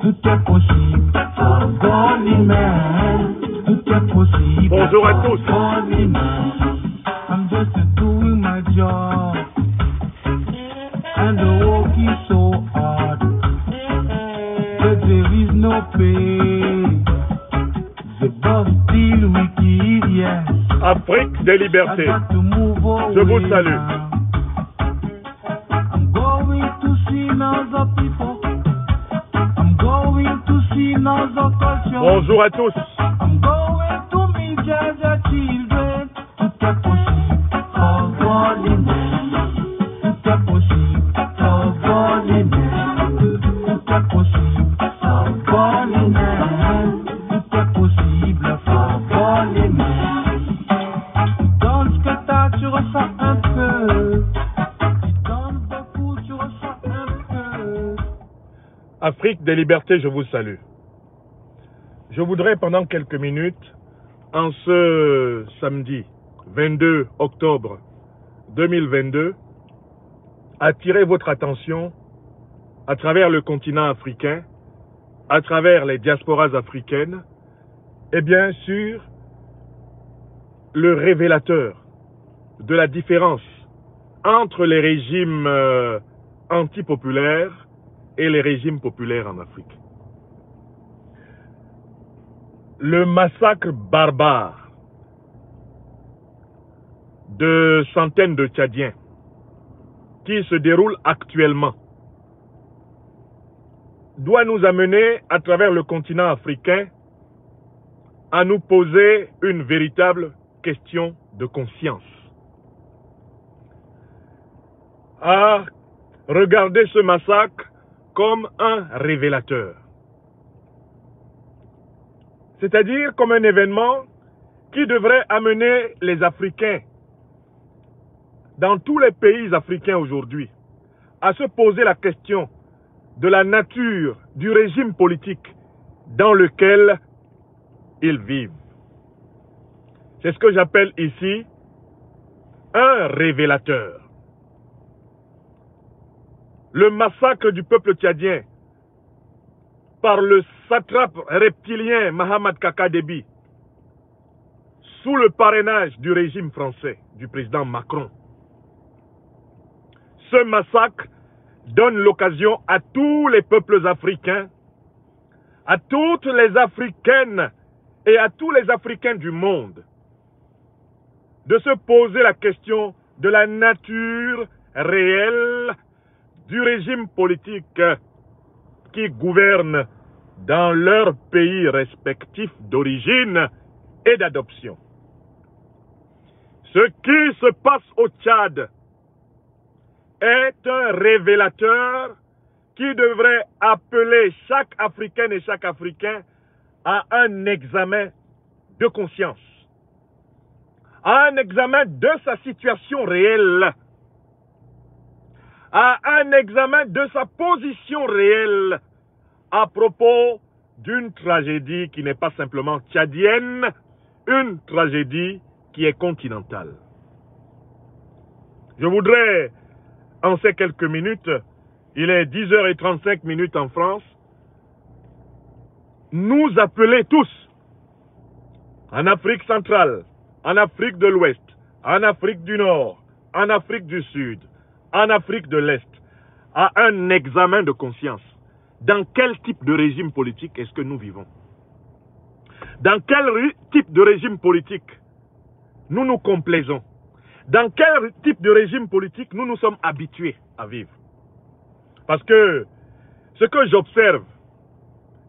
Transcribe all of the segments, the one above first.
Tout est possible, tout est possible. Bonjour à tous. I'm just doing my job, and the work is so hard, but there is no pay. The boss still wicked, yes. Afrique des libertés. Je vous salue. I'm going to see other people. I'm going to see other culture. Bonjour à tous. I'm going to meet other children. Tout est possible for God in there. Tout est possible for God in there. Tout est possible for God in there. Tout est possible for God in there. Dans ce que t'as, tu ressens un peu. Tu donnes beaucoup, tu ressens un peu. Afrique des libertés, je vous salue. Je voudrais pendant quelques minutes, en ce samedi 22 octobre 2022, attirer votre attention à travers le continent africain, à travers les diasporas africaines, et bien sûr, le révélateur de la différence entre les régimes antipopulaires et les régimes populaires en Afrique. Le massacre barbare de centaines de Tchadiens qui se déroule actuellement doit nous amener à travers le continent africain à nous poser une véritable question de conscience. À regarder ce massacre comme un révélateur. C'est-à-dire comme un événement qui devrait amener les Africains, dans tous les pays africains aujourd'hui, à se poser la question de la nature du régime politique dans lequel ils vivent. C'est ce que j'appelle ici un révélateur. Le massacre du peuple tchadien par le satrape reptilien Mahamat Kaka Déby, sous le parrainage du régime français, du président Macron. Ce massacre donne l'occasion à tous les peuples africains, à toutes les Africaines et à tous les Africains du monde, de se poser la question de la nature réelle du régime politique qui gouverne dans leurs pays respectifs d'origine et d'adoption. Ce qui se passe au Tchad est un révélateur qui devrait appeler chaque Africaine et chaque Africain à un examen de conscience, à un examen de sa situation réelle, à un examen de sa position réelle à propos d'une tragédie qui n'est pas simplement tchadienne, une tragédie qui est continentale. Je voudrais, en ces quelques minutes, il est 10h35 en France, nous appeler tous, en Afrique centrale, en Afrique de l'Ouest, en Afrique du Nord, en Afrique du Sud, en Afrique de l'Est, à un examen de conscience. Dans quel type de régime politique est-ce que nous vivons? Dans quel type de régime politique nous nous complaisons? Dans quel type de régime politique nous nous sommes habitués à vivre? Parce que ce que j'observe,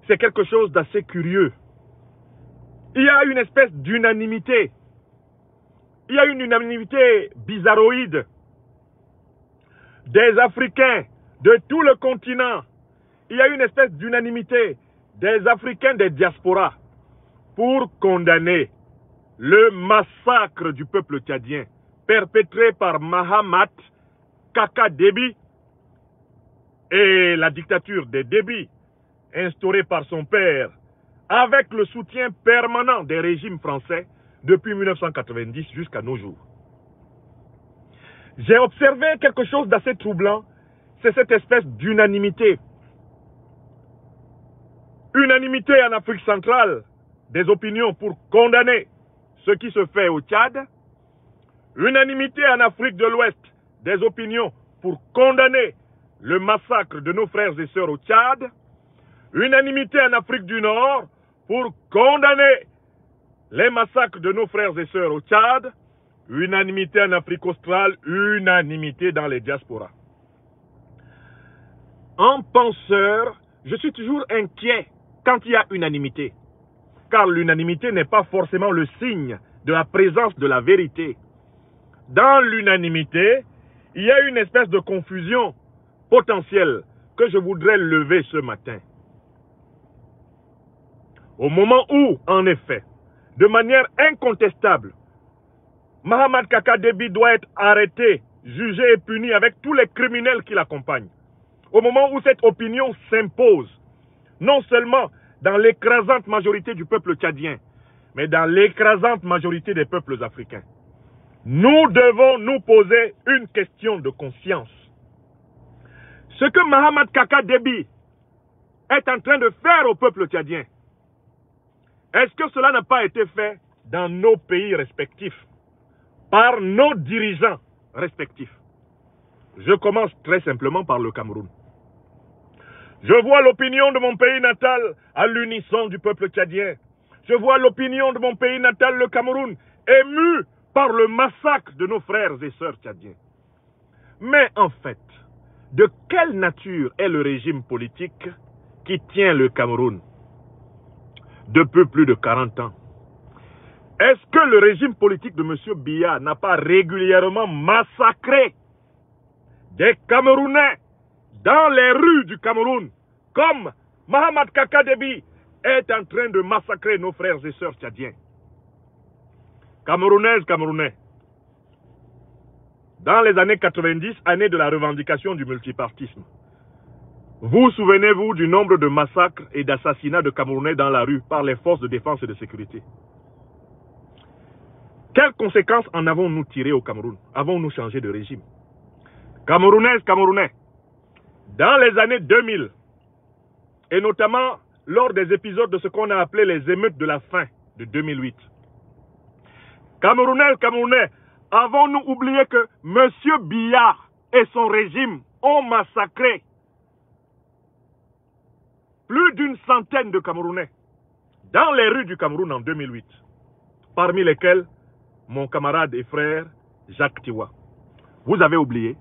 c'est quelque chose d'assez curieux. Il y a une espèce d'unanimité. Il y a une unanimité bizarroïde des Africains de tout le continent. Il y a une espèce d'unanimité des Africains des diasporas pour condamner le massacre du peuple tchadien perpétré par Mahamat Kaka Déby et la dictature des Déby instaurée par son père avec le soutien permanent des régimes français depuis 1990 jusqu'à nos jours. J'ai observé quelque chose d'assez troublant, c'est cette espèce d'unanimité Unanimité en Afrique centrale des opinions pour condamner ce qui se fait au Tchad. Unanimité en Afrique de l'Ouest des opinions pour condamner le massacre de nos frères et sœurs au Tchad. Unanimité en Afrique du Nord pour condamner les massacres de nos frères et sœurs au Tchad. Unanimité en Afrique australe, unanimité dans les diasporas. En penseur, je suis toujours inquiet quand il y a unanimité. Car l'unanimité n'est pas forcément le signe de la présence de la vérité. Dans l'unanimité, il y a une espèce de confusion potentielle que je voudrais lever ce matin. Au moment où, en effet, de manière incontestable, Mahamat Kaka Déby doit être arrêté, jugé et puni avec tous les criminels qui l'accompagnent. Au moment où cette opinion s'impose, non seulement dans l'écrasante majorité du peuple tchadien, mais dans l'écrasante majorité des peuples africains, nous devons nous poser une question de conscience. Ce que Mahamat Kaka Déby est en train de faire au peuple tchadien, est-ce que cela n'a pas été fait dans nos pays respectifs, par nos dirigeants respectifs? Je commence très simplement par le Cameroun. Je vois l'opinion de mon pays natal à l'unisson du peuple tchadien. Je vois l'opinion de mon pays natal, le Cameroun, ému par le massacre de nos frères et sœurs tchadiens. Mais en fait, de quelle nature est le régime politique qui tient le Cameroun depuis plus de 40 ans? Est-ce que le régime politique de M. Biya n'a pas régulièrement massacré des Camerounais dans les rues du Cameroun, comme Mahamat Kaka Déby est en train de massacrer nos frères et sœurs tchadiens? Camerounaises, Camerounais, dans les années 90, année de la revendication du multipartisme, vous souvenez-vous du nombre de massacres et d'assassinats de Camerounais dans la rue par les forces de défense et de sécurité? Quelles conséquences en avons-nous tirées au Cameroun? Avons-nous changé de régime? Camerounaises, Camerounais, dans les années 2000, et notamment lors des épisodes de ce qu'on a appelé les émeutes de la faim de 2008, Camerounaises, Camerounais, avons-nous oublié que M. Biya et son régime ont massacré plus d'une centaine de Camerounais dans les rues du Cameroun en 2008, parmi lesquels mon camarade et frère Jacques Tiwa? Vous avez oublié?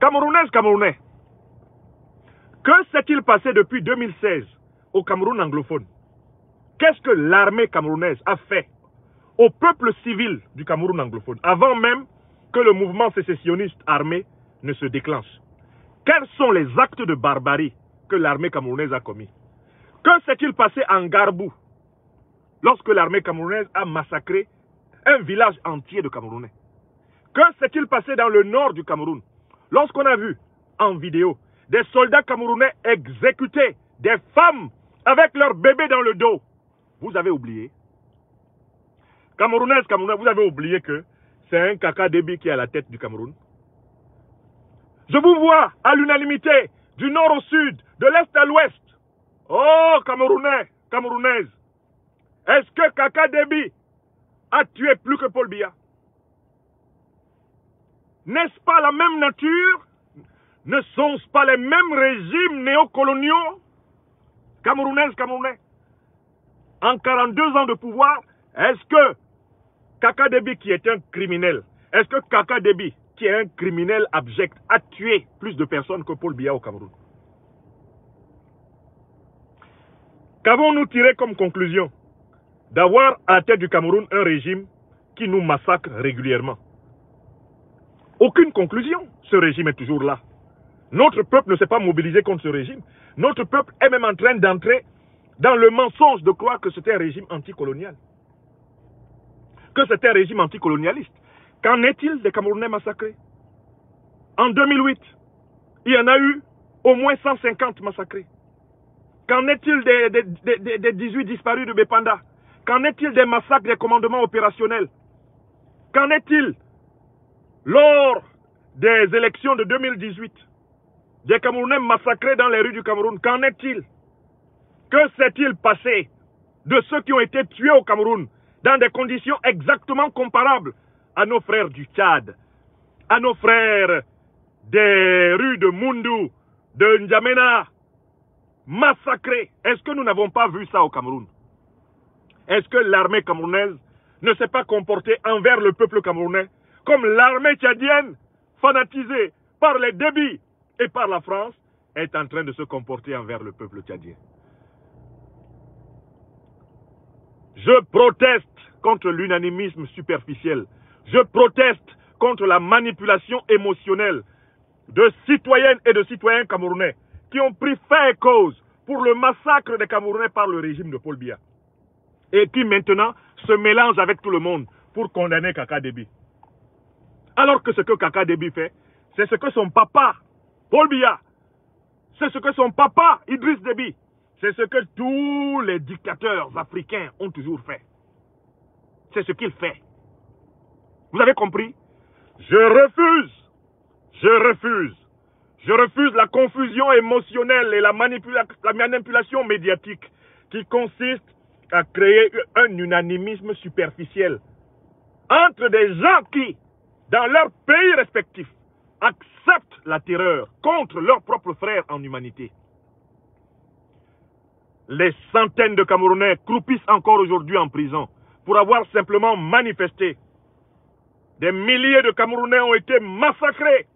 Camerounaises, Camerounais, que s'est-il passé depuis 2016 au Cameroun anglophone? Qu'est-ce que l'armée camerounaise a fait au peuple civil du Cameroun anglophone, avant même que le mouvement sécessionniste armé ne se déclenche? Quels sont les actes de barbarie que l'armée camerounaise a commis? Que s'est-il passé en Garbou, lorsque l'armée camerounaise a massacré un village entier de Camerounais? Que s'est-il passé dans le nord du Cameroun, lorsqu'on a vu en vidéo des soldats camerounais exécuter des femmes avec leurs bébés dans le dos? Vous avez oublié? Camerounaises, Camerounais, vous avez oublié que c'est un Kaka Déby qui est à la tête du Cameroun? Je vous vois à l'unanimité, du nord au sud, de l'est à l'ouest. Oh, Camerounais, Camerounaises, est-ce que Kaka Déby a tué plus que Paul Biya? N'est-ce pas la même nature? Ne sont-ce pas les mêmes régimes néocoloniaux? Camerounaises, Camerounais, en 42 ans de pouvoir, est-ce que Kaka Déby, qui est un criminel, est-ce que Kaka Déby, qui est un criminel abject, a tué plus de personnes que Paul Biya au Cameroun? Qu'avons-nous tiré comme conclusion d'avoir à la tête du Cameroun un régime qui nous massacre régulièrement? Aucune conclusion. Ce régime est toujours là. Notre peuple ne s'est pas mobilisé contre ce régime. Notre peuple est même en train d'entrer dans le mensonge de croire que c'était un régime anticolonial, que c'était un régime anticolonialiste. Qu'en est-il des Camerounais massacrés? En 2008, il y en a eu au moins 150 massacrés. Qu'en est-il des 18 disparus de Bépanda? Qu'en est-il des massacres des commandements opérationnels? Qu'en est-il lors des élections de 2018? Des Camerounais massacrés dans les rues du Cameroun, qu'en est-il? Que s'est-il passé de ceux qui ont été tués au Cameroun dans des conditions exactement comparables à nos frères du Tchad, à nos frères des rues de Moundou, de N'Djamena, massacrés? Est-ce que nous n'avons pas vu ça au Cameroun? Est-ce que l'armée camerounaise ne s'est pas comportée envers le peuple camerounais comme l'armée tchadienne, fanatisée par les débits et par la France, est en train de se comporter envers le peuple tchadien? Je proteste contre l'unanimisme superficiel. Je proteste contre la manipulation émotionnelle de citoyennes et de citoyens camerounais qui ont pris fait et cause pour le massacre des Camerounais par le régime de Paul Biya et qui maintenant se mélangent avec tout le monde pour condamner Kaka Déby. Alors que ce que Kaka Déby fait, c'est ce que son papa, Paul Biya, c'est ce que son papa, Idriss Déby, c'est ce que tous les dictateurs africains ont toujours fait. C'est ce qu'il fait. Vous avez compris? Je refuse la confusion émotionnelle et la manipulation médiatique qui consiste à créer un unanimisme superficiel entre des gens qui, dans leur pays respectif, acceptent la terreur contre leurs propres frères en humanité. Les centaines de Camerounais croupissent encore aujourd'hui en prison pour avoir simplement manifesté. Des milliers de Camerounais ont été massacrés.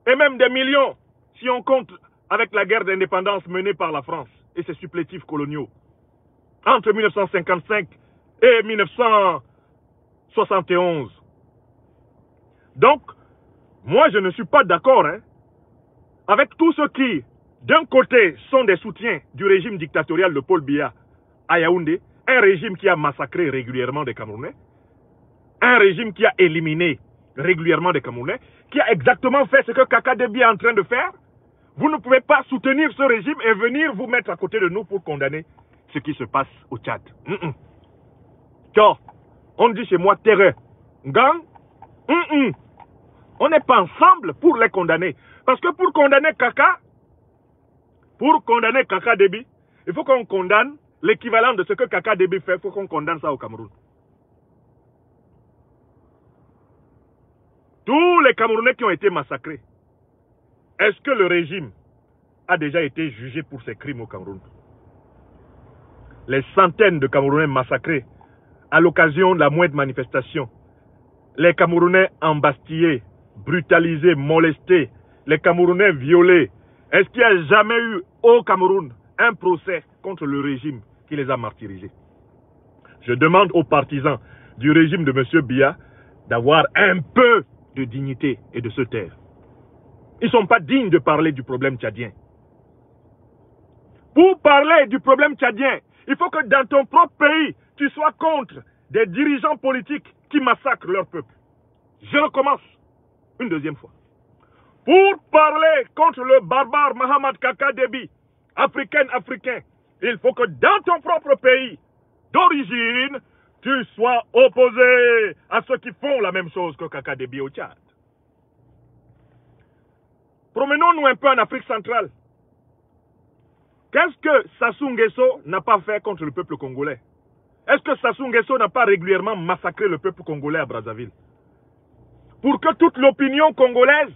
Et même des millions, si on compte avec la guerre d'indépendance menée par la France et ses supplétifs coloniaux, entre 1955 et 1971. Donc, moi je ne suis pas d'accord avec tous ceux qui, d'un côté, sont des soutiens du régime dictatorial de Paul Biya à Yaoundé, un régime qui a massacré régulièrement des Camerounais, un régime qui a éliminé régulièrement des Camerounais, qui a exactement fait ce que Kaka Déby est en train de faire. Vous ne pouvez pas soutenir ce régime et venir vous mettre à côté de nous pour condamner ce qui se passe au Tchad. Car, on dit chez moi terreur, gang, on n'est pas ensemble pour les condamner. Parce que pour condamner Kaka Déby, il faut qu'on condamne l'équivalent de ce que Kaka Déby fait, il faut qu'on condamne ça au Cameroun. Tous les Camerounais qui ont été massacrés, est-ce que le régime a déjà été jugé pour ses crimes au Cameroun? Les centaines de Camerounais massacrés à l'occasion de la moindre manifestation, les Camerounais embastillés, brutalisés, molestés, les Camerounais violés, est-ce qu'il n'y a jamais eu au Cameroun un procès contre le régime qui les a martyrisés? Je demande aux partisans du régime de M. Biya d'avoir un peu de dignité et de se taire. Ils ne sont pas dignes de parler du problème tchadien. Pour parler du problème tchadien, il faut que dans ton propre pays, tu sois contre des dirigeants politiques qui massacrent leur peuple. Je recommence une deuxième fois. Pour parler contre le barbare Mohamed Kaka Déby, africain, il faut que dans ton propre pays d'origine, tu sois opposé à ceux qui font la même chose que Kaka Déby au Tchad. Promenons-nous un peu en Afrique centrale. Qu'est-ce que Sassou Nguesso n'a pas fait contre le peuple congolais? Est-ce que Sassou Nguesso n'a pas régulièrement massacré le peuple congolais à Brazzaville? Pour que toute l'opinion congolaise,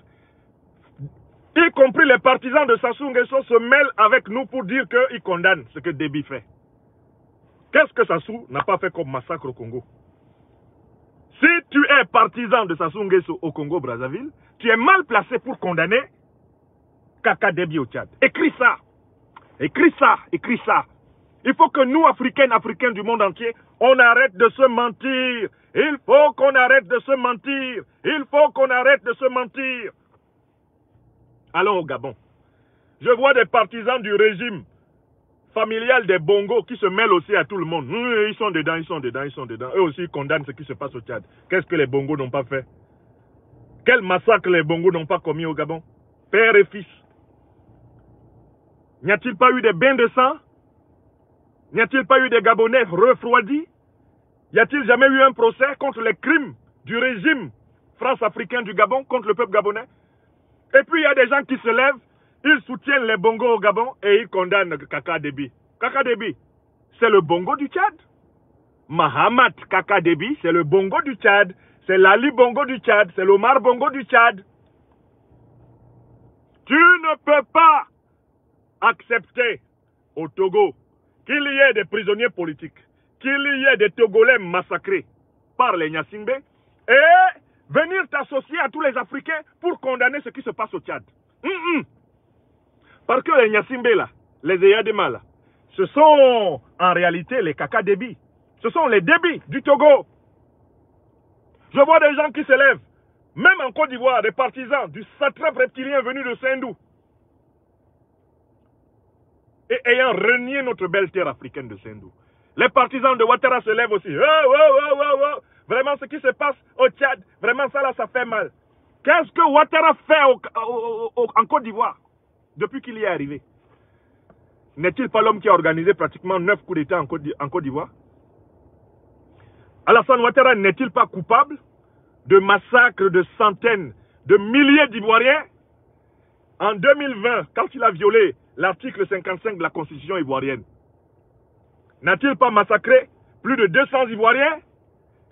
y compris les partisans de Sassou Nguesso, se mêlent avec nous pour dire qu'ils condamnent ce que Déby fait. Qu'est-ce que Sassou n'a pas fait comme massacre au Congo? Si tu es partisan de Sassou Nguesso au Congo-Brazzaville, tu es mal placé pour condamner Kaka Déby au Tchad. Écris ça. Écris ça. Écris ça. Il faut que nous, Africains du monde entier, on arrête de se mentir. Il faut qu'on arrête de se mentir. Il faut qu'on arrête de se mentir. Allons au Gabon. Je vois des partisans du régime familial des Bongo qui se mêlent aussi à tout le monde. Ils sont dedans. Eux aussi condamnent ce qui se passe au Tchad. Qu'est-ce que les Bongo n'ont pas fait? Quel massacre les Bongo n'ont pas commis au Gabon? Père et fils. N'y a-t-il pas eu des bains de sang? N'y a-t-il pas eu des Gabonais refroidis? Y a-t-il jamais eu un procès contre les crimes du régime France-africain du Gabon contre le peuple gabonais? Et puis il y a des gens qui se lèvent Ils soutiennent les bongos au Gabon et ils condamnent Kaka Déby. Kaka Déby, c'est le bongo du Tchad. Mahamat Kaka Déby, c'est le bongo du Tchad. C'est l'Ali Bongo du Tchad. C'est l'Omar Bongo du Tchad. Tu ne peux pas accepter au Togo qu'il y ait des prisonniers politiques, qu'il y ait des Togolais massacrés par les Nyasingbe et venir t'associer à tous les Africains pour condamner ce qui se passe au Tchad. Parce que les Nyasingbe là, les Eyadema là, ce sont en réalité les Kaka Déby. Ce sont les Déby du Togo. Je vois des gens qui se lèvent, même en Côte d'Ivoire, des partisans du satrape reptilien venu de Sendou, et ayant renié notre belle terre africaine de Sendou. Les partisans de Ouattara se lèvent aussi. Vraiment, ce qui se passe au Tchad, vraiment ça là, ça fait mal. Qu'est-ce que Ouattara fait en Côte d'Ivoire depuis qu'il y est arrivé? N'est-il pas l'homme qui a organisé pratiquement 9 coups d'État en Côte d'Ivoire? Alassane Ouattara n'est-il pas coupable de massacres de centaines, de milliers d'Ivoiriens? En 2020, quand il a violé l'article 55 de la Constitution ivoirienne, n'a-t-il pas massacré plus de 200 Ivoiriens?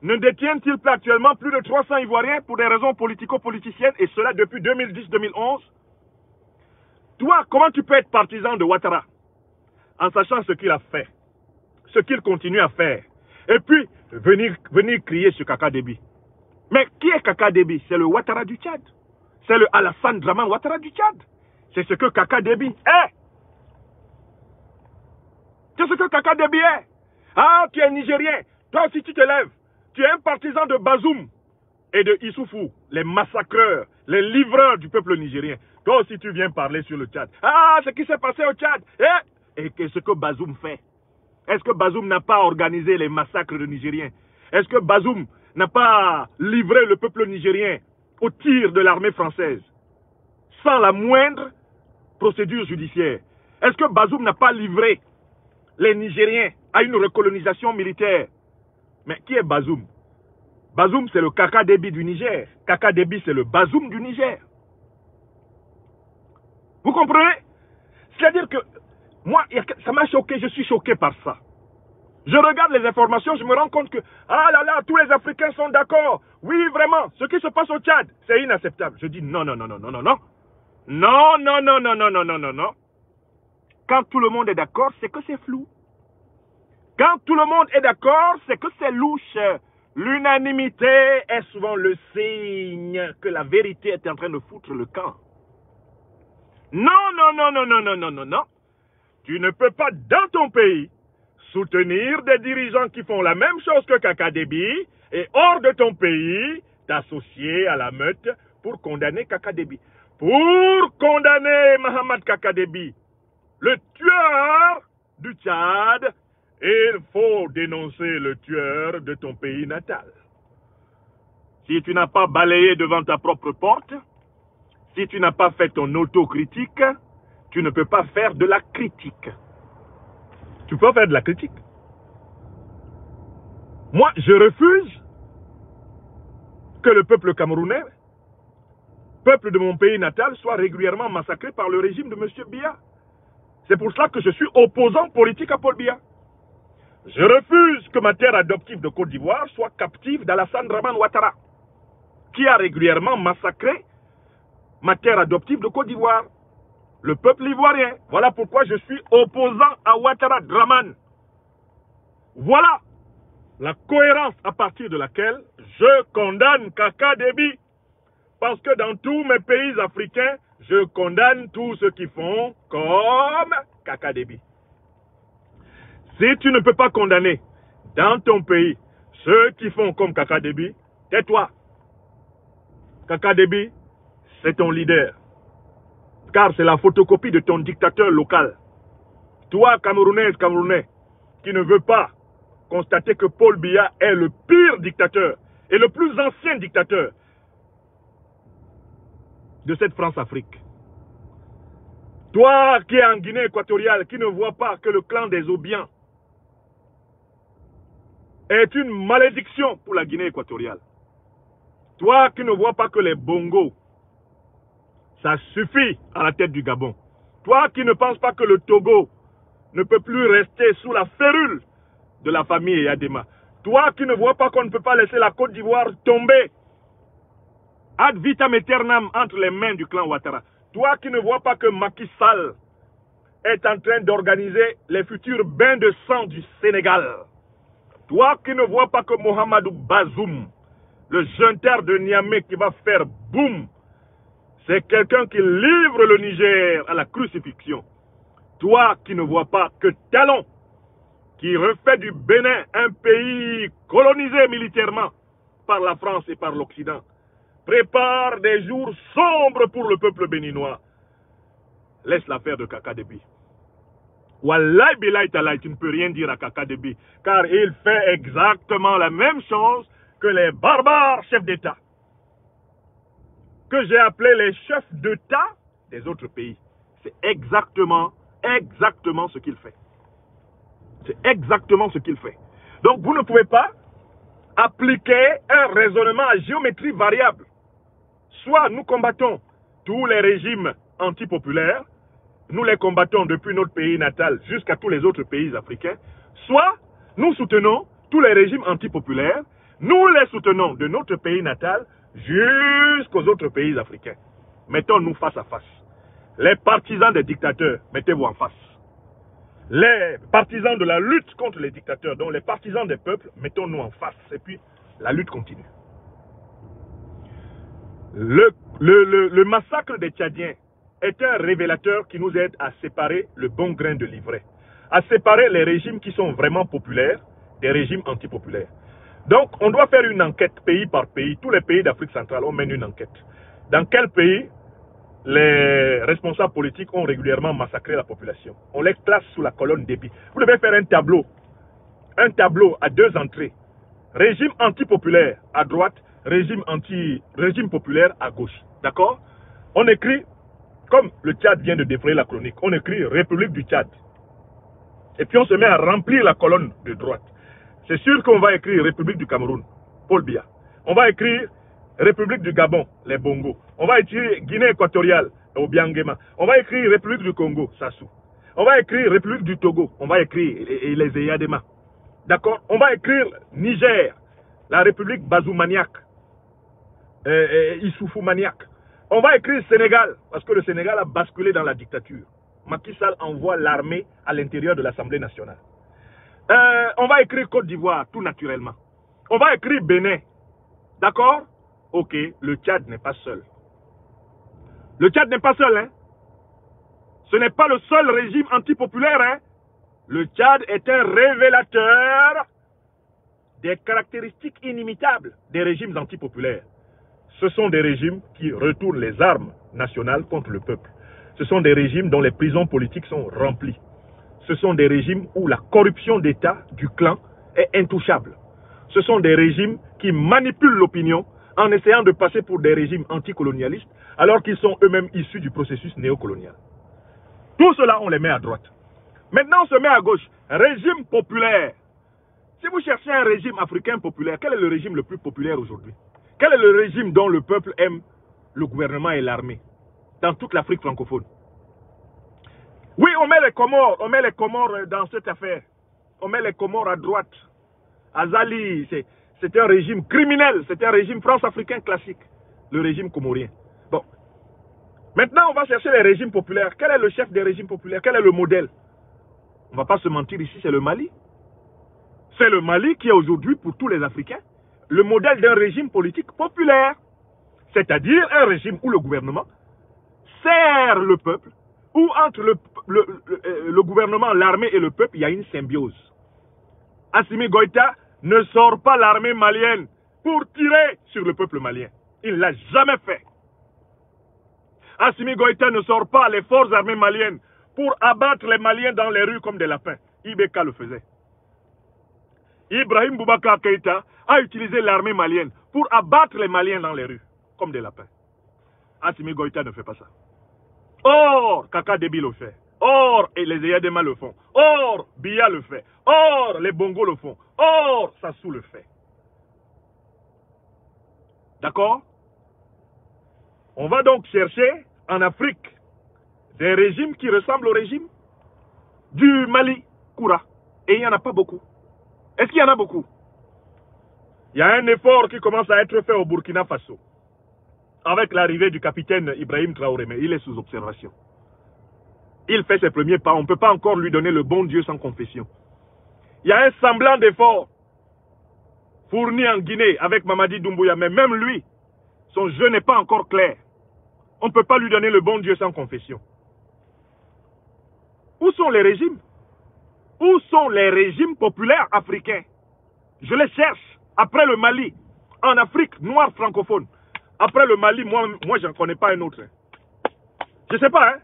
Ne détient-il pas actuellement plus de 300 Ivoiriens pour des raisons politico-politiciennes, et cela depuis 2010-2011? Toi, comment tu peux être partisan de Ouattara en sachant ce qu'il a fait, ce qu'il continue à faire, et puis venir crier sur Kaka Déby? Mais qui est Kaka Déby? C'est le Ouattara du Tchad. C'est le Alassane Draman Ouattara du Tchad. C'est ce que Kaka Déby est. C'est ce que Kaka Déby est. Ah, tu es Nigérien. Toi aussi tu te lèves. Tu es un partisan de Bazoum et de Issoufou, les massacreurs, les livreurs du peuple nigérien. Toi aussi tu viens parler sur le Tchad. Ah, ce qui s'est passé au Tchad. Et qu'est-ce que Bazoum fait? Est-ce que Bazoum n'a pas organisé les massacres de Nigériens? Est-ce que Bazoum n'a pas livré le peuple nigérien au tir de l'armée française sans la moindre procédure judiciaire? Est-ce que Bazoum n'a pas livré les Nigériens à une recolonisation militaire? Mais qui est Bazoum? Bazoum, c'est le Kaka Déby du Niger. Kaka Déby, c'est le Bazoum du Niger. Vous comprenez? C'est-à-dire que moi, ça m'a choqué, je suis choqué par ça. Je regarde les informations, je me rends compte que, ah là là, tous les Africains sont d'accord. Oui, vraiment, ce qui se passe au Tchad, c'est inacceptable. Je dis non, non, non, non, non, non, non. Non, non, non, non, non, non, non, non, non. Quand tout le monde est d'accord, c'est que c'est flou. Quand tout le monde est d'accord, c'est que c'est louche. L'unanimité est souvent le signe que la vérité est en train de foutre le camp. Non, non, non, non, non, non, non, non, non. Tu ne peux pas, dans ton pays, soutenir des dirigeants qui font la même chose que Kaka Déby et hors de ton pays, t'associer à la meute pour condamner Kaka Déby. Pour condamner Mahamat Kaka Déby, le tueur du Tchad, il faut dénoncer le tueur de ton pays natal. Si tu n'as pas balayé devant ta propre porte, si tu n'as pas fait ton autocritique, tu ne peux pas faire de la critique. Tu peux faire de la critique. Moi, je refuse que le peuple camerounais, peuple de mon pays natal, soit régulièrement massacré par le régime de M. Biya. C'est pour cela que je suis opposant politique à Paul Biya. Je refuse que ma terre adoptive de Côte d'Ivoire soit captive d'Alassane Draman Ouattara, qui a régulièrement massacré ma terre adoptive de Côte d'Ivoire, le peuple ivoirien. Voilà pourquoi je suis opposant à Ouattara Draman. Voilà la cohérence à partir de laquelle je condamne Kaka Déby. Parce que dans tous mes pays africains, je condamne tous ceux qui font comme Kaka Déby. Si tu ne peux pas condamner dans ton pays ceux qui font comme Kaka Déby, tais-toi. Kaka Déby, c'est ton leader. Car c'est la photocopie de ton dictateur local. Toi, Camerounais, qui ne veux pas constater que Paul Biya est le pire dictateur et le plus ancien dictateur de cette France-Afrique. Toi qui es en Guinée équatoriale, qui ne vois pas que le clan des Obians est une malédiction pour la Guinée équatoriale. Toi qui ne vois pas que les Bongos Ça suffit à la tête du Gabon. Toi qui ne penses pas que le Togo ne peut plus rester sous la férule de la famille Eyadema. Toi qui ne vois pas qu'on ne peut pas laisser la Côte d'Ivoire tomber ad vitam aeternam entre les mains du clan Ouattara. Toi qui ne vois pas que Macky Sall est en train d'organiser les futurs bains de sang du Sénégal. Toi qui ne vois pas que Mohamedou Bazoum, le junteur de Niamey qui va faire boum, c'est quelqu'un qui livre le Niger à la crucifixion. Toi qui ne vois pas que Talon, qui refait du Bénin un pays colonisé militairement par la France et par l'Occident, prépare des jours sombres pour le peuple béninois. Laisse l'affaire de Kaka Déby. Wallahi billahi talahi, tu ne peux rien dire à Kaka Déby, car il fait exactement la même chose que les barbares chefs d'État, que j'ai appelés les chefs d'État des autres pays. C'est exactement ce qu'il fait. C'est exactement ce qu'il fait. Donc vous ne pouvez pas appliquer un raisonnement à géométrie variable. Soit nous combattons tous les régimes antipopulaires, nous les combattons depuis notre pays natal jusqu'à tous les autres pays africains, soit nous soutenons tous les régimes antipopulaires, nous les soutenons de notre pays natal jusqu'aux autres pays africains. Mettons-nous face à face. Les partisans des dictateurs, mettez-vous en face. Les partisans de la lutte contre les dictateurs, donc les partisans des peuples, mettons-nous en face. Et puis, la lutte continue. Le massacre des Tchadiens est un révélateur qui nous aide à séparer le bon grain de l'ivraie, à séparer les régimes qui sont vraiment populaires des régimes antipopulaires. Donc, on doit faire une enquête pays par pays. Tous les pays d'Afrique centrale, on mène une enquête. Dans quel pays les responsables politiques ont régulièrement massacré la population? On les classe sous la colonne Déby. Vous devez faire un tableau à 2 entrées. Régime antipopulaire à droite, régime populaire à gauche. D'accord? On écrit, comme le Tchad vient de défrayer la chronique, on écrit République du Tchad. Et puis on se met à remplir la colonne de droite. C'est sûr qu'on va écrire République du Cameroun, Paul Biya. On va écrire République du Gabon, les Bongo. On va écrire Guinée équatoriale, Obiangema. On va écrire République du Congo, Sassou. On va écrire République du Togo. On va écrire les Eyadema. D'accord? On va écrire Niger, la République Bazoumaniaque, Issoufou-Maniaque. On va écrire Sénégal, parce que le Sénégal a basculé dans la dictature. Macky Sall envoie l'armée à l'intérieur de l'Assemblée nationale. On va écrire Côte d'Ivoire, tout naturellement. On va écrire Bénin. D'accord? Ok, le Tchad n'est pas seul. Le Tchad n'est pas seul, hein? Ce n'est pas le seul régime antipopulaire, hein? Le Tchad est un révélateur des caractéristiques inimitables des régimes antipopulaires. Ce sont des régimes qui retournent les armes nationales contre le peuple. Ce sont des régimes dont les prisons politiques sont remplies. Ce sont des régimes où la corruption d'État du clan est intouchable. Ce sont des régimes qui manipulent l'opinion en essayant de passer pour des régimes anticolonialistes alors qu'ils sont eux-mêmes issus du processus néocolonial. Tout cela, on les met à droite. Maintenant, on se met à gauche. Régime populaire. Si vous cherchez un régime africain populaire, quel est le régime le plus populaire aujourd'hui? Quel est le régime dont le peuple aime le gouvernement et l'armée dans toute l'Afrique francophone? Oui, on met les Comores dans cette affaire. On met les Comores à droite. Azali, c'est un régime criminel, c'est un régime france-africain classique, le régime comorien. Bon. Maintenant, on va chercher les régimes populaires. Quel est le chef des régimes populaires? Quel est le modèle? On ne va pas se mentir ici, c'est le Mali. C'est le Mali qui est aujourd'hui, pour tous les Africains, le modèle d'un régime politique populaire. C'est-à-dire un régime où le gouvernement sert le peuple, où entre le gouvernement, l'armée et le peuple, il y a une symbiose. Assimi Goïta ne sort pas l'armée malienne pour tirer sur le peuple malien. Il ne l'a jamais fait. Assimi Goïta ne sort pas les forces armées maliennes pour abattre les Maliens dans les rues comme des lapins. Ibeka le faisait. Ibrahim Boubacar Keïta a utilisé l'armée malienne pour abattre les Maliens dans les rues comme des lapins. Assimi Goïta ne fait pas ça. Or, Kaka Déby le fait. Or, et les Eyadema le font. Or, Biya le fait. Or, les Bongo le font. Or, Sassou le fait. D'accord? On va donc chercher en Afrique des régimes qui ressemblent au régime du Mali, Koura. Et il n'y en a pas beaucoup. Est-ce qu'il y en a beaucoup? Il y a un effort qui commence à être fait au Burkina Faso avec l'arrivée du capitaine Ibrahim Traoré, mais il est sous observation. Il fait ses premiers pas. On ne peut pas encore lui donner le bon Dieu sans confession. Il y a un semblant d'effort fourni en Guinée avec Mamadi Doumbouya, mais même lui, son jeu n'est pas encore clair. On ne peut pas lui donner le bon Dieu sans confession. Où sont les régimes? Où sont les régimes populaires africains? Je les cherche. Après le Mali, en Afrique noire francophone. Après le Mali, moi je n'en connais pas un autre. Je ne sais pas, hein.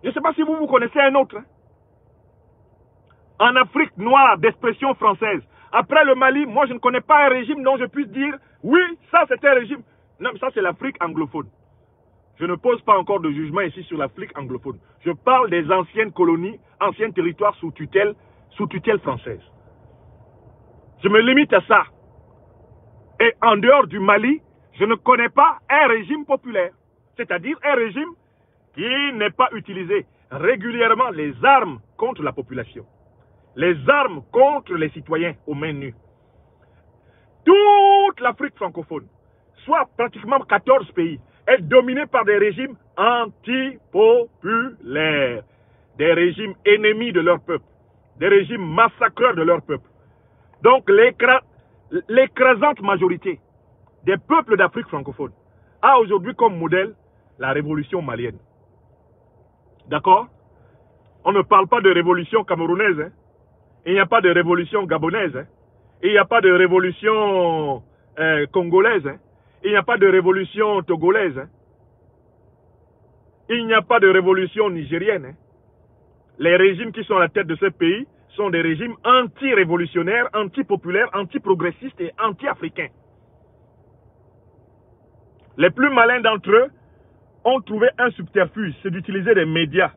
Je ne sais pas si vous connaissez un autre. En Afrique noire d'expression française. Après le Mali, moi je ne connais pas un régime dont je puisse dire, oui, ça c'est un régime. Non, ça c'est l'Afrique anglophone. Je ne pose pas encore de jugement ici sur l'Afrique anglophone. Je parle des anciennes colonies, anciens territoires sous tutelle française. Je me limite à ça. Et en dehors du Mali, je ne connais pas un régime populaire. C'est-à-dire un régime qui n'est pas utilisé régulièrement les armes contre la population. Les armes contre les citoyens aux mains nues. Toute l'Afrique francophone, soit pratiquement 14 pays, est dominée par des régimes antipopulaires. Des régimes ennemis de leur peuple. Des régimes massacreurs de leur peuple. Donc l'écrasante majorité des peuples d'Afrique francophone a aujourd'hui comme modèle la révolution malienne. D'accord? On ne parle pas de révolution camerounaise. Hein? Il n'y a pas de révolution gabonaise. Hein? Il n'y a pas de révolution congolaise. Hein? Il n'y a pas de révolution togolaise. Hein? Il n'y a pas de révolution nigérienne. Hein? Les régimes qui sont à la tête de ce pays sont des régimes anti-révolutionnaires, anti-populaires, anti-progressistes et anti-africains. Les plus malins d'entre eux ont trouvé un subterfuge, c'est d'utiliser des médias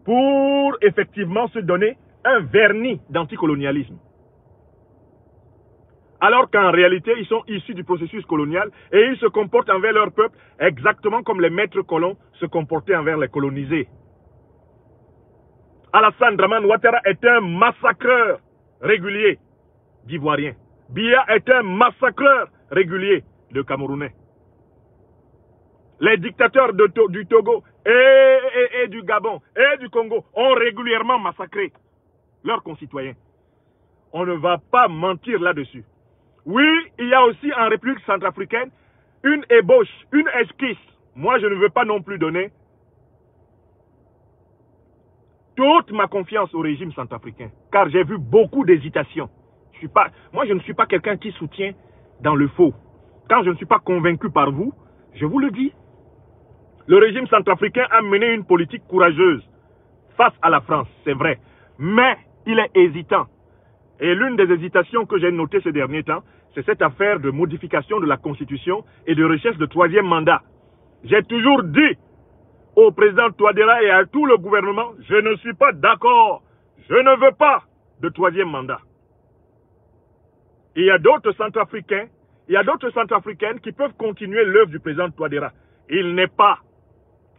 pour effectivement se donner un vernis d'anticolonialisme. Alors qu'en réalité, ils sont issus du processus colonial et ils se comportent envers leur peuple exactement comme les maîtres colons se comportaient envers les colonisés. Alassane Dramane Ouattara est un massacreur régulier d'Ivoiriens. Biya est un massacreur régulier de Camerounais. Les dictateurs du Togo et du Gabon et du Congo ont régulièrement massacré leurs concitoyens. On ne va pas mentir là-dessus. Oui, il y a aussi en République centrafricaine une ébauche, une esquisse. Moi, je ne veux pas non plus donner toute ma confiance au régime centrafricain, car j'ai vu beaucoup d'hésitations. Moi, je ne suis pas quelqu'un qui soutient dans le faux. Quand je ne suis pas convaincu par vous, je vous le dis. Le régime centrafricain a mené une politique courageuse face à la France, c'est vrai. Mais il est hésitant. Et l'une des hésitations que j'ai notées ces derniers temps, c'est cette affaire de modification de la Constitution et de recherche de troisième mandat. J'ai toujours dit au président Touadéra et à tout le gouvernement, je ne suis pas d'accord. Je ne veux pas de troisième mandat. Il y a d'autres Centrafricains, Centrafricaines qui peuvent continuer l'œuvre du président Touadéra. Il n'est pas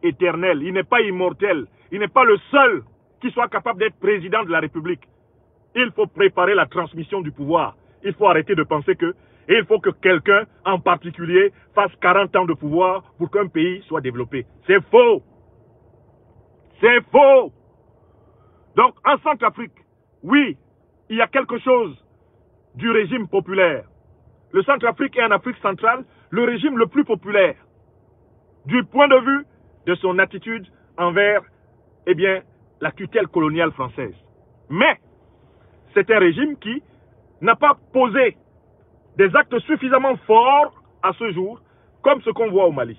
éternel, il n'est pas immortel, il n'est pas le seul qui soit capable d'être président de la République. Il faut préparer la transmission du pouvoir. Il faut arrêter de penser que il faut que quelqu'un en particulier fasse 40 ans de pouvoir pour qu'un pays soit développé. C'est faux. C'est faux. Donc en Centrafrique, oui, il y a quelque chose du régime populaire. Le Centrafrique est en Afrique centrale le régime le plus populaire du point de vue de son attitude envers, eh bien, la tutelle coloniale française. Mais c'est un régime qui n'a pas posé des actes suffisamment forts à ce jour, comme ce qu'on voit au Mali.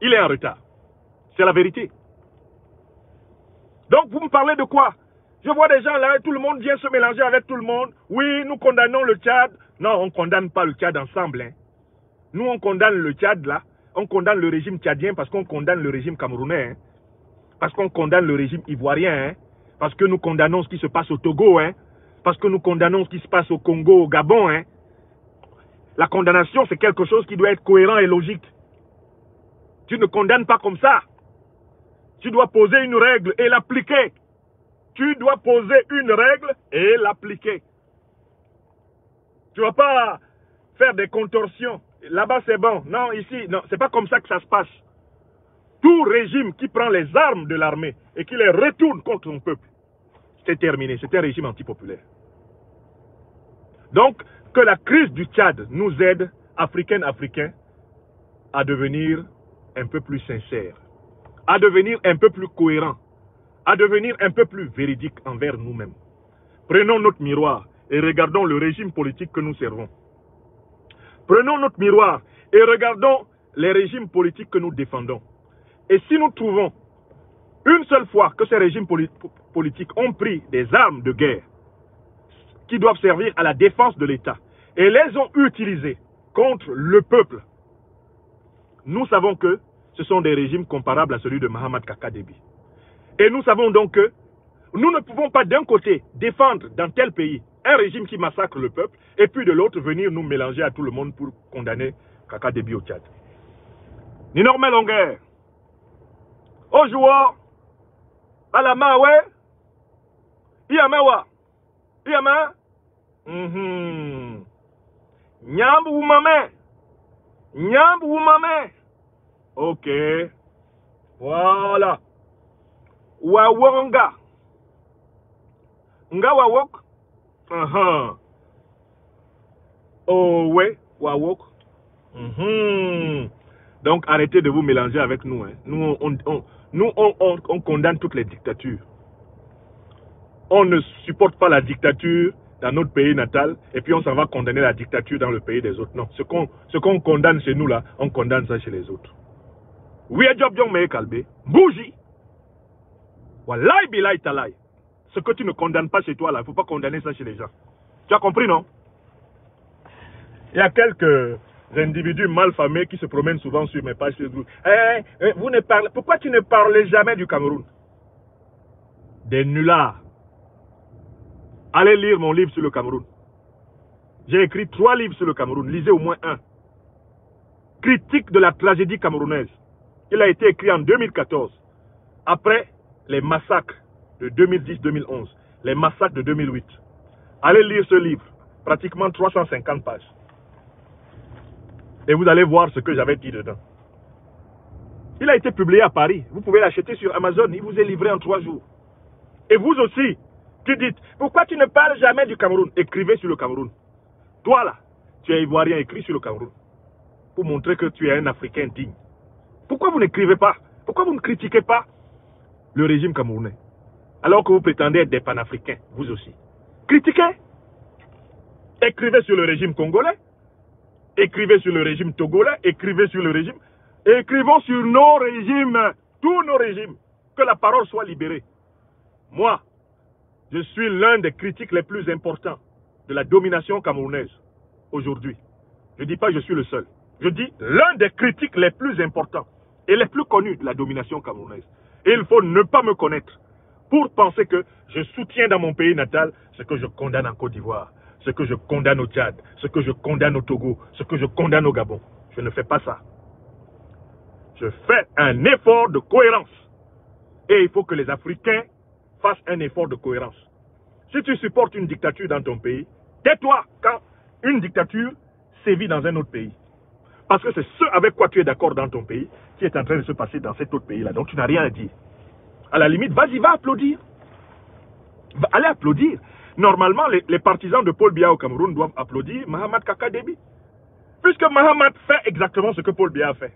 Il est en retard. C'est la vérité. Donc vous me parlez de quoi? Je vois des gens là, tout le monde vient se mélanger avec tout le monde. Oui, nous condamnons le Tchad. Non, on ne condamne pas le Tchad ensemble. Hein. Nous, on condamne le Tchad là. On condamne le régime tchadien parce qu'on condamne le régime camerounais. Hein. Parce qu'on condamne le régime ivoirien. Hein. Parce que nous condamnons ce qui se passe au Togo. Hein. Parce que nous condamnons ce qui se passe au Congo, au Gabon. Hein. La condamnation, c'est quelque chose qui doit être cohérent et logique. Tu ne condamnes pas comme ça. Tu dois poser une règle et l'appliquer. Tu dois poser une règle et l'appliquer. Tu ne vas pas faire des contorsions. Là-bas, c'est bon. Non, ici, non. C'est pas comme ça que ça se passe. Tout régime qui prend les armes de l'armée et qui les retourne contre son peuple, c'est terminé. C'est un régime antipopulaire. Donc, que la crise du Tchad nous aide, Africains, à devenir un peu plus sincères, à devenir un peu plus cohérents, à devenir un peu plus véridiques envers nous-mêmes. Prenons notre miroir et regardons le régime politique que nous servons. Prenons notre miroir et regardons les régimes politiques que nous défendons. Et si nous trouvons une seule fois que ces régimes politiques ont pris des armes de guerre qui doivent servir à la défense de l'État et les ont utilisées contre le peuple, nous savons que ce sont des régimes comparables à celui de Mohamed Kaka Déby. Et nous savons donc que nous ne pouvons pas d'un côté défendre dans tel pays un régime qui massacre le peuple et puis de l'autre venir nous mélanger à tout le monde pour condamner Kaka Déby au Tchad. Ni normal longueur. Au joueur, à la main, ouais. Iyamawa. Iyama. Nyambu oumame. Nyambu oumame. Ok. Voilà. Wawonga. Nga wawok. Oh ouais, wawok. Donc arrêtez de vous mélanger avec nous. Hein. Nous, on condamne toutes les dictatures. On ne supporte pas la dictature dans notre pays natal et puis on s'en va condamner la dictature dans le pays des autres. Non, ce qu'on condamne chez nous là, on condamne ça chez les autres. Oui, job me kalbe. Bougie. Wallahi billahi talai. Ce que tu ne condamnes pas chez toi là, il ne faut pas condamner ça chez les gens. Tu as compris, non? Il y a quelques individus malfamés qui se promènent souvent sur mes pages Facebook. Vous ne parlez, pourquoi tu ne parles jamais du Cameroun? Des nullards. Allez lire mon livre sur le Cameroun. J'ai écrit 3 livres sur le Cameroun. Lisez au moins un. Critique de la tragédie camerounaise. Il a été écrit en 2014. Après les massacres de 2010-2011. Les massacres de 2008. Allez lire ce livre. Pratiquement 350 pages. Et vous allez voir ce que j'avais dit dedans. Il a été publié à Paris. Vous pouvez l'acheter sur Amazon. Il vous est livré en 3 jours. Et vous aussi, qui dites, pourquoi tu ne parles jamais du Cameroun? Écrivez sur le Cameroun. Toi là, tu es ivoirien, écrit sur le Cameroun. Pour montrer que tu es un Africain digne. Pourquoi vous n'écrivez pas? Pourquoi vous ne critiquez pas le régime camerounais? Alors que vous prétendez être des panafricains, vous aussi. Critiquez. Écrivez sur le régime congolais. Écrivez sur le régime togolais. Écrivez sur le régime. Écrivons sur nos régimes. Tous nos régimes. Que la parole soit libérée. Moi, je suis l'un des critiques les plus importants de la domination camerounaise aujourd'hui. Je ne dis pas que je suis le seul. Je dis l'un des critiques les plus importants et les plus connus de la domination camerounaise. Et il faut ne pas me connaître pour penser que je soutiens dans mon pays natal ce que je condamne en Côte d'Ivoire, ce que je condamne au Tchad, ce que je condamne au Togo, ce que je condamne au Gabon. Je ne fais pas ça. Je fais un effort de cohérence. Et il faut que les Africains fassent un effort de cohérence. Si tu supportes une dictature dans ton pays, tais-toi quand une dictature sévit dans un autre pays. Parce que c'est ce avec quoi tu es d'accord dans ton pays qui est en train de se passer dans cet autre pays-là. Donc tu n'as rien à dire. À la limite, vas-y, va applaudir. Allez applaudir. Normalement, les partisans de Paul Biya au Cameroun doivent applaudir Mohamed Kaka Déby. Puisque Mohamed fait exactement ce que Paul Biya a fait.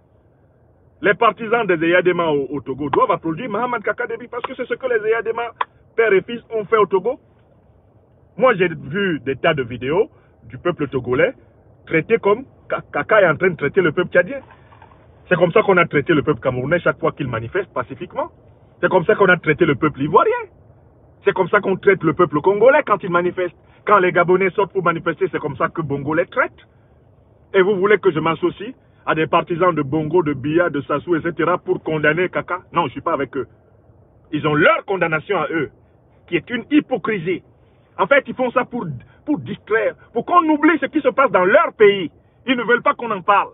Les partisans des Eyadema au Togo doivent applaudir Mohamed Kaka Déby parce que c'est ce que les Eyadema, père et fils, ont fait au Togo. Moi, j'ai vu des tas de vidéos du peuple togolais traité comme Kaka est en train de traiter le peuple tchadien. C'est comme ça qu'on a traité le peuple camerounais chaque fois qu'il manifeste pacifiquement. C'est comme ça qu'on a traité le peuple ivoirien. C'est comme ça qu'on traite le peuple congolais quand il manifeste. Quand les Gabonais sortent pour manifester, c'est comme ça que Bongo les traite. Et vous voulez que je m'associe à des partisans de Bongo, de Biya, de Sassou, etc. pour condamner Kaka? Non, je ne suis pas avec eux. Ils ont leur condamnation à eux, qui est une hypocrisie. En fait, ils font ça pour distraire, pour qu'on oublie ce qui se passe dans leur pays. Ils ne veulent pas qu'on en parle.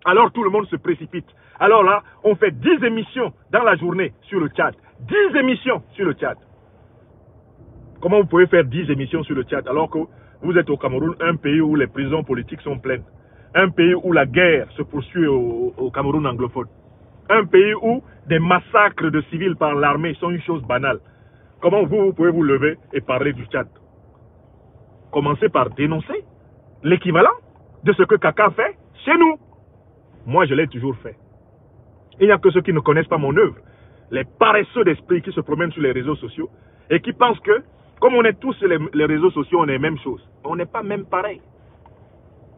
Alors tout le monde se précipite. Alors là, on fait 10 émissions dans la journée sur le Tchad. 10 émissions sur le Tchad. Comment vous pouvez faire 10 émissions sur le Tchad alors que vous êtes au Cameroun, un pays où les prisons politiques sont pleines, un pays où la guerre se poursuit au Cameroun anglophone, un pays où des massacres de civils par l'armée sont une chose banale. Comment vous pouvez vous lever et parler du Tchad? Commencez par dénoncer l'équivalent de ce que Kaka fait chez nous. Moi, je l'ai toujours fait. Il n'y a que ceux qui ne connaissent pas mon œuvre, les paresseux d'esprit qui se promènent sur les réseaux sociaux et qui pensent que, comme on est tous sur les réseaux sociaux, on est même chose. On n'est pas même pareil.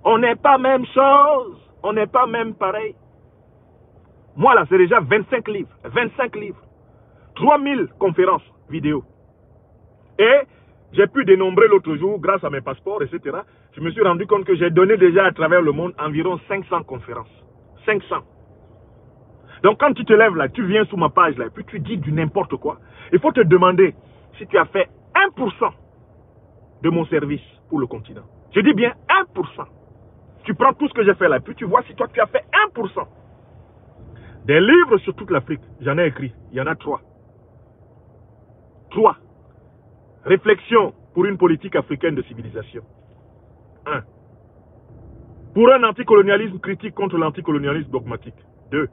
On n'est pas même chose. On n'est pas même pareil. Moi, là, c'est déjà 25 livres. 25 livres. 3000 conférences vidéo. Et j'ai pu dénombrer l'autre jour, grâce à mes passeports, etc. Je me suis rendu compte que j'ai donné déjà à travers le monde environ 500 conférences. 500. Donc quand tu te lèves là, tu viens sous ma page là, et puis tu dis du n'importe quoi, il faut te demander si tu as fait 1% de mon service pour le continent. Je dis bien 1%. Tu prends tout ce que j'ai fait là, et puis tu vois si toi tu as fait 1%. Des livres sur toute l'Afrique, j'en ai écrit, il y en a 3. 3. Réflexion pour une politique africaine de civilisation. 1. Pour un anticolonialisme critique contre l'anticolonialisme dogmatique. 2.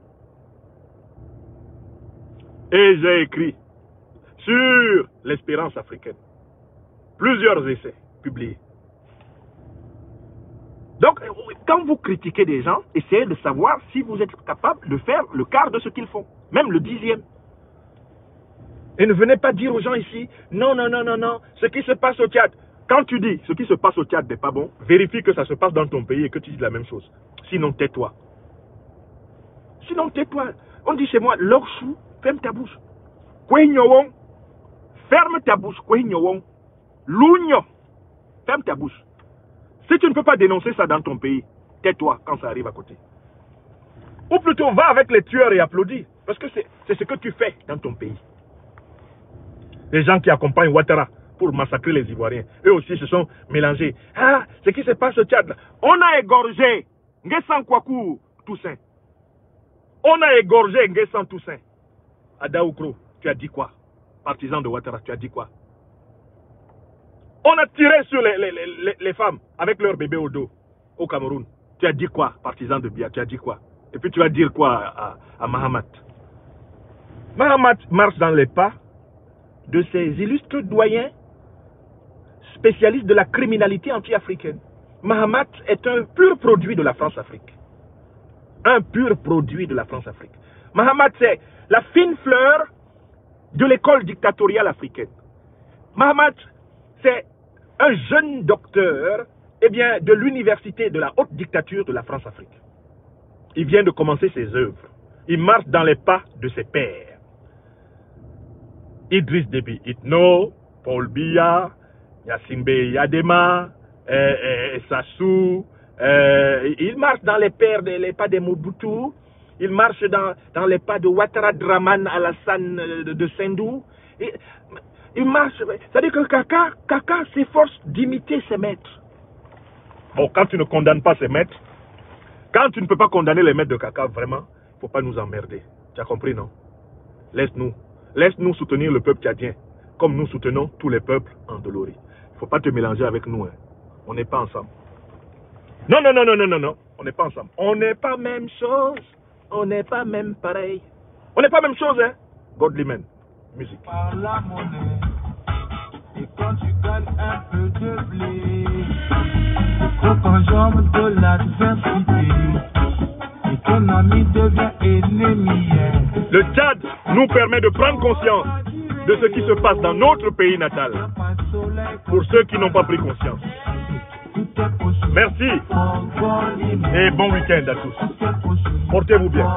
Et j'ai écrit sur l'espérance africaine. Plusieurs essais publiés. Donc, quand vous critiquez des gens, essayez de savoir si vous êtes capable de faire le quart de ce qu'ils font. Même le 10e. Et ne venez pas dire aux gens ici, non, non, non, non, non, ce qui se passe au Tchad. Quand tu dis ce qui se passe au Tchad n'est pas bon, vérifie que ça se passe dans ton pays et que tu dis la même chose. Sinon, tais-toi. Sinon, tais-toi. On dit chez moi, l'orchou, ferme ta bouche. Kouignowon, ferme ta bouche. Kouignowon, l'ougnon, ferme ta bouche. Si tu ne peux pas dénoncer ça dans ton pays, tais-toi quand ça arrive à côté. Ou plutôt, va avec les tueurs et applaudis. Parce que c'est ce que tu fais dans ton pays. Les gens qui accompagnent Ouattara pour massacrer les Ivoiriens, eux aussi se sont mélangés. Ah, ce qui se passe au Tchad, on a égorgé Nguessan Kouakou Toussaint. On a égorgé Nguessan Toussaint. À Daoukro, tu as dit quoi? Partisan de Ouattara, tu as dit quoi? On a tiré sur les femmes avec leurs bébés au dos au Cameroun. Tu as dit quoi? Partisan de Bia, tu as dit quoi? Et puis tu vas dire quoi à Mahamat? Mahamat marche dans les pas de ces illustres doyens spécialistes de la criminalité anti-africaine. Mahamat est un pur produit de la France-Afrique. Un pur produit de la France-Afrique. Mahamat, c'est la fine fleur de l'école dictatoriale africaine. Mahamat, c'est un jeune docteur de l'université de la haute dictature de la France-Afrique. Il vient de commencer ses œuvres. Il marche dans les pas de ses pères. Idriss Déby Itno, Paul Biya, Yassimbe Yadema, Sassou. Il marche dans les pas des Mobutu. Il marche dans les pas de Ouattara Draman Alassane de Sendou. Il marche. C'est-à-dire que Kaka s'efforce d'imiter ses maîtres. Bon, quand tu ne condamnes pas ses maîtres, quand tu ne peux pas condamner les maîtres de Kaka, vraiment, il ne faut pas nous emmerder. Tu as compris, non? Laisse-nous. Laisse-nous soutenir le peuple tchadien, comme nous soutenons tous les peuples endoloris. Il ne faut pas te mélanger avec nous. Hein. On n'est pas ensemble. Non, non, non, non, non, non, non. On n'est pas ensemble. On n'est pas même chose. On n'est pas même pareil. On n'est pas même chose, hein. Godlyman, musique. Par la monnaie, et quand tu gagnes un peu de blé, il faut qu'on jambe de l'adversité, et ton ami devient ennemi. Le Tchad nous permet de prendre conscience de ce qui se passe dans notre pays natal. Pour ceux qui n'ont pas pris conscience. Merci et bon week-end à tous. Portez-vous bien.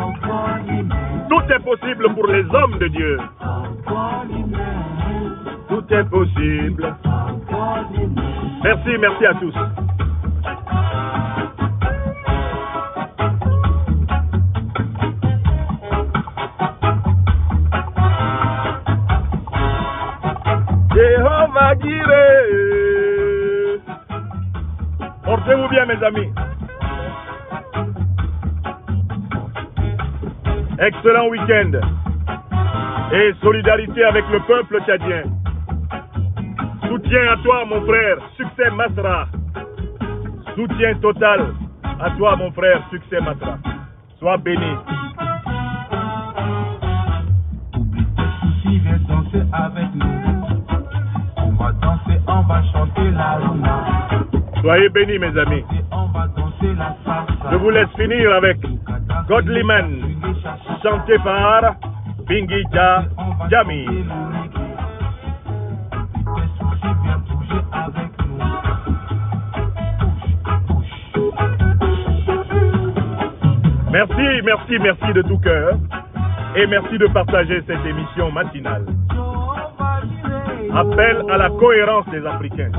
Tout est possible pour les hommes de Dieu. Tout est possible. Merci à tous. Jéhovah Jireh. Portez-vous bien, mes amis. Excellent week-end. Et solidarité avec le peuple tchadien. Soutien à toi, mon frère. Succès Masra. Soutien total à toi, mon frère. Succès Masra. Sois béni. Oublie tes soucis, viens danser avec nous. On va danser, on va chanter la luna. Soyez bénis, mes amis. On va danser la salsa. Je vous laisse finir avec Godly Man, chanté par Bingita Jami. Tes soucis, viens bouger avec nous. Merci de tout cœur. Et merci de partager cette émission matinale. Appel à la cohérence des Africains.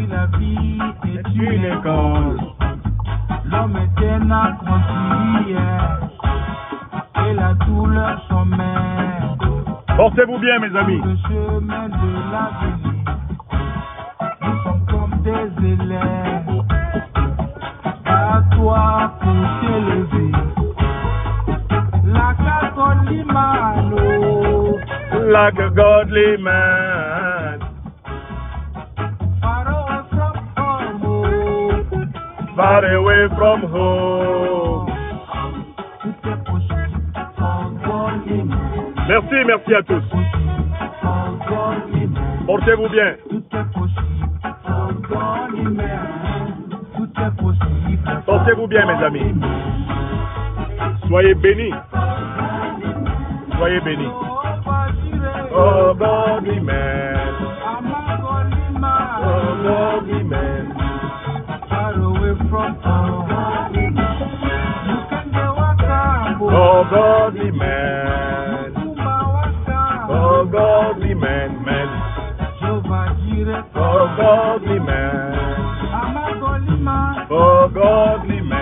La vie est une école. L'homme est un apprenti et la douleur son maître. Portez-vous bien, mes amis. Le chemin de l'avenir, nous sommes comme des élèves. À toi pour t'élever. Like a godly man. Far away from home. Merci à tous. Portez-vous bien. Portez-vous bien, mes amis. Soyez bénis. Soyez bénis. Oh, godly man. Oh, godly man. Oh, godly man. Oh, godly man, man. Oh, godly man. Oh, godly man.